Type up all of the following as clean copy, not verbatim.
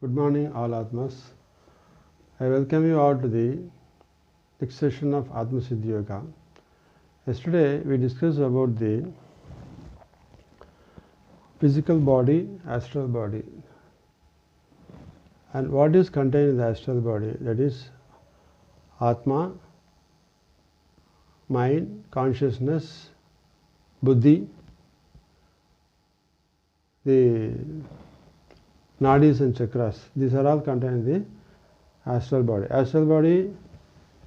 Good morning, all Atmas. I welcome you all to the next session of Atma Siddhi Yoga. Yesterday we discussed about the physical body, astral body, and what is contained in the astral body, that is Atma, mind, consciousness, Buddhi, the nadis and chakras. These are all contained in the astral body. Astral body,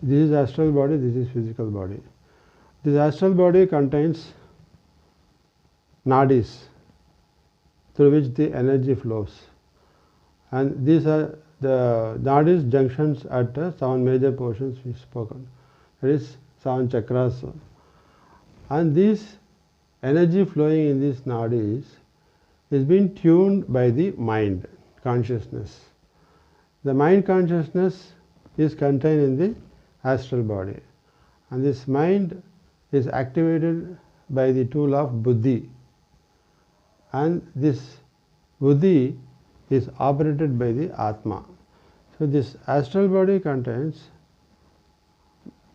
this is astral body, this is physical body. This astral body contains nadis through which the energy flows, and these are the nadis junctions at 7 major portions we spoken. That is 7 chakras, and this energy flowing in these nadis is being tuned by the mind consciousness. The mind consciousness is contained in the astral body, and this mind is activated by the tool of Buddhi, and this Buddhi is operated by the Atma. So this astral body contains,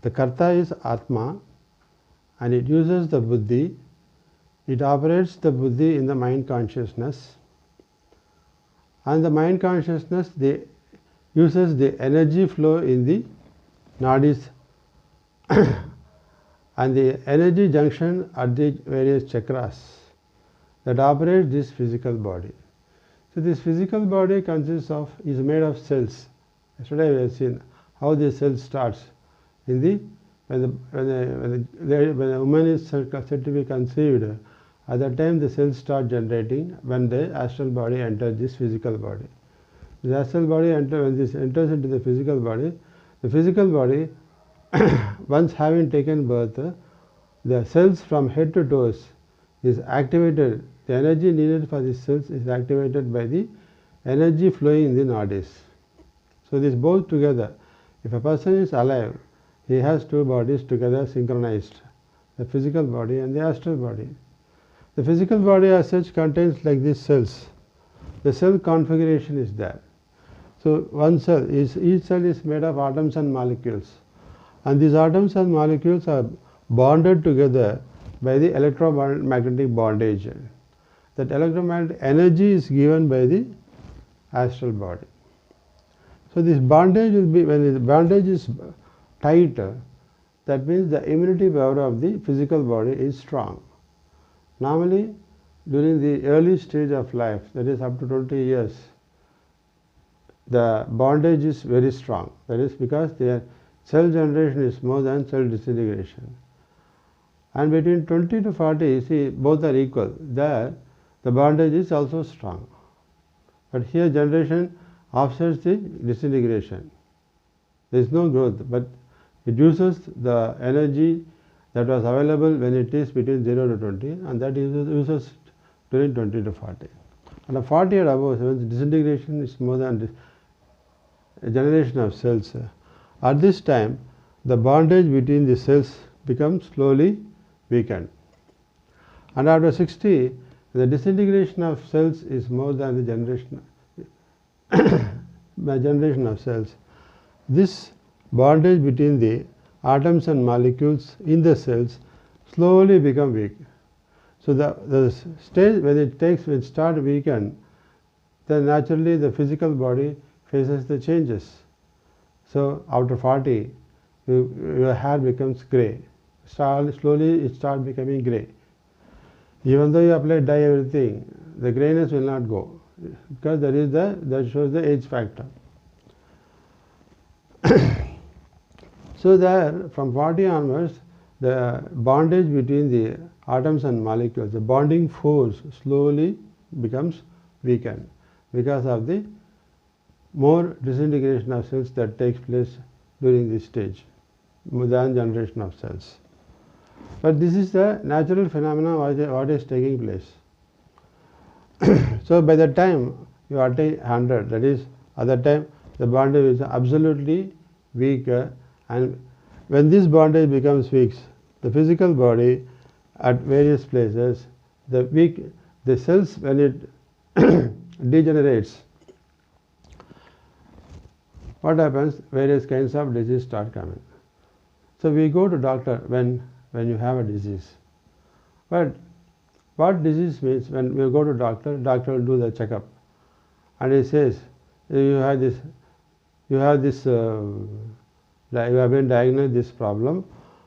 the Karta is Atma, and it uses the Buddhi. It operates the Buddhi in the mind consciousness, and the mind consciousness uses the energy flow in the nadis and the energy junction at the various chakras that operate this physical body. So this physical body is made of cells. Yesterday we have seen how the cell starts in the when a woman is said to be conceived. At that time the cells start generating when the astral body enters this physical body. The astral body when this enters into the physical body once having taken birth, the cells from head to toes is activated. The energy needed for these cells is activated by the energy flowing in the nadis. So this both together, if a person is alive, he has two bodies together synchronized, the physical body and the astral body. The physical body as such contains like these cells. The cell configuration is there. So one cell each cell is made of atoms and molecules, and these atoms and molecules are bonded together by the electromagnetic bondage. That electromagnetic energy is given by the astral body. So this bondage will be, when the bondage is tight, that means the immunity power of the physical body is strong. Normally, during the early stage of life, that is up to 20 years, the bondage is very strong. That is because their cell generation is more than cell disintegration. And between 20 to 40, you see, both are equal. There, the bondage is also strong. But here, generation offsets the disintegration. There is no growth, but it uses the energy that was available when it is between 0 to 20, and that uses during 20 to 40. And at 40 or above, when disintegration is more than a generation of cells, at this time the bondage between the cells becomes slowly weakened. And after 60, the disintegration of cells is more than the generation of cells. This bondage between the atoms and molecules in the cells slowly become weak. So the stage when it starts weaken, then naturally the physical body faces the changes. So after 40, your hair becomes grey. Slowly it starts becoming grey. Even though you apply dye, everything, the greyness will not go, because that shows the age factor. So there, from 40 onwards, the bondage between the atoms and molecules, the bonding force slowly becomes weakened because of the more disintegration of cells that takes place during this stage, more than generation of cells. But this is the natural phenomenon what is taking place. So by the time you attain 100, that is, at that time the bondage is absolutely weak, and when this bondage becomes weak, the physical body at various places, the cells when it degenerates, what happens? Various kinds of disease start coming. So we go to doctor when you have a disease. But what disease means? When we go to doctor will do the checkup, and he says, you have this, you have been diagnosed this problem.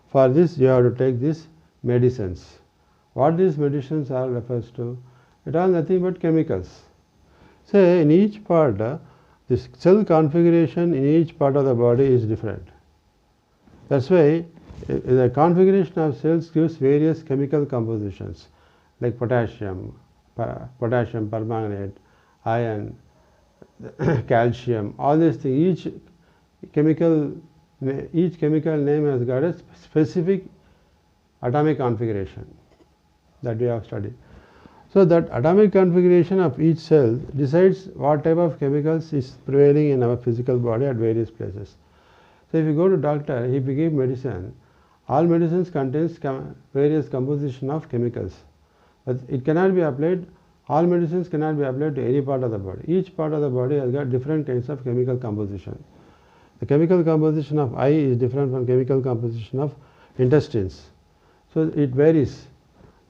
For this you have to take these medicines. What these medicines are refers to? It are nothing but chemicals. Say in each part, this cell configuration in each part of the body is different. That's why the configuration of cells gives various chemical compositions like potassium permanganate, iron, calcium, all these things. Each chemical name has got a specific atomic configuration that we have studied. So that atomic configuration of each cell decides what type of chemicals is prevailing in our physical body at various places. So if you go to doctor, he will give medicine. All medicines contains various composition of chemicals, but it cannot be applied. All medicines cannot be applied to any part of the body. Each part of the body has got different kinds of chemical composition. The chemical composition of eye is different from chemical composition of intestines. So it varies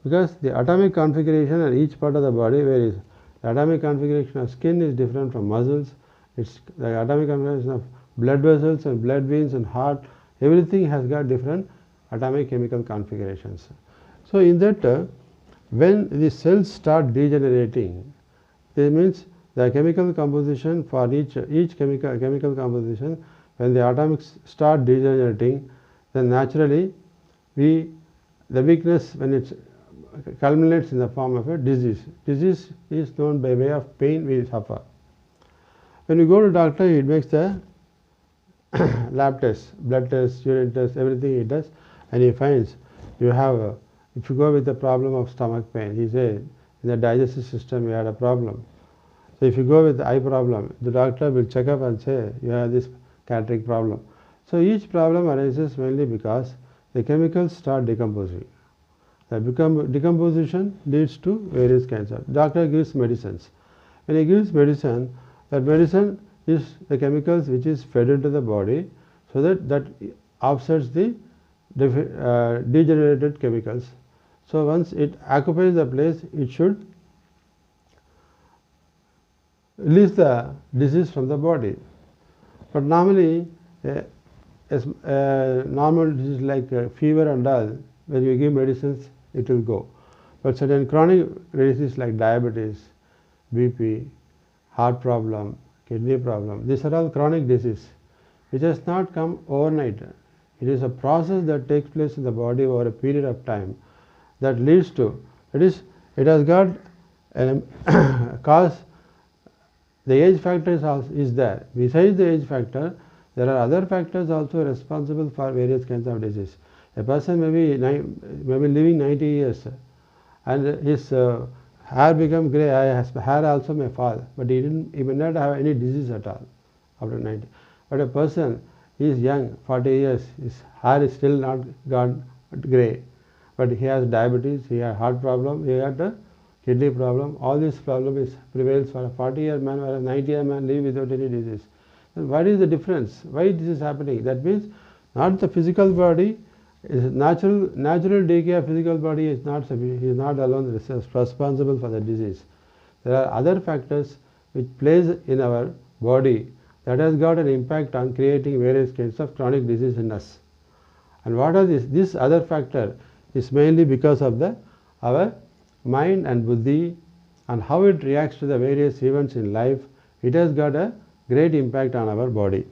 because the atomic configuration at each part of the body varies. The atomic configuration of skin is different from muscles. It's the atomic configuration of blood vessels and blood veins and heart. Everything has got different atomic chemical configurations. So in that, when the cells start degenerating, this means the chemical composition for each chemical composition, when the atomics start degenerating, then naturally the weakness, when it culminates in the form of a disease. Disease is known by way of pain we suffer. When you go to doctor, he makes the lab tests, blood tests, urine tests, everything he does, and he finds you have if you go with the problem of stomach pain, he says in the digestive system you had a problem. So if you go with the eye problem, the doctor will check up and say you have this cataract problem. So each problem arises mainly because the chemicals start decomposing. The decomposition leads to various kinds of. Doctor gives medicines. When he gives medicine, that medicine is the chemicals which is fed into the body, so that offsets the degenerated chemicals. So once it occupies the place, it should release the disease from the body. But normally, normal disease like fever and all, when you give medicines, it will go. But certain chronic diseases like diabetes, BP, heart problem, kidney problem, these are all chronic disease. It has not come overnight. It is a process that takes place in the body over a period of time that leads to, it has got cause. The age factor is there. Besides the age factor, there are other factors also responsible for various kinds of disease. A person may be living 90 years and his hair become grey, his hair also may fall, but he may not have any disease at all after 90. But a person is young, 40 years, his hair is still not gone grey, but he has diabetes, he has heart problem, he has a kidney problem. All this problem prevails for a 40-year man, whereas a 90-year man live without any disease. And what is the difference? Why this is happening? That means not the physical body. Natural decay of physical body is not alone responsible for the disease. There are other factors which plays in our body that has got an impact on creating various kinds of chronic disease in us. And what are these? This other factor is mainly because of our mind and buddhi and how it reacts to the various events in life. It has got a great impact on our body.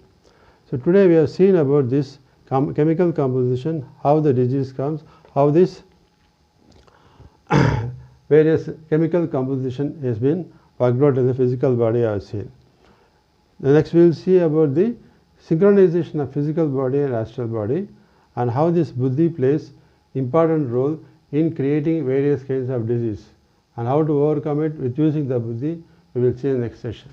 So today we have seen about this chemical composition, how the disease comes, how this various chemical composition has been worked out in the physical body I have seen. The next we will see about the synchronization of physical body and astral body and how this buddhi plays important role in creating various kinds of disease and how to overcome it with using the buddhi. We will see in the next session.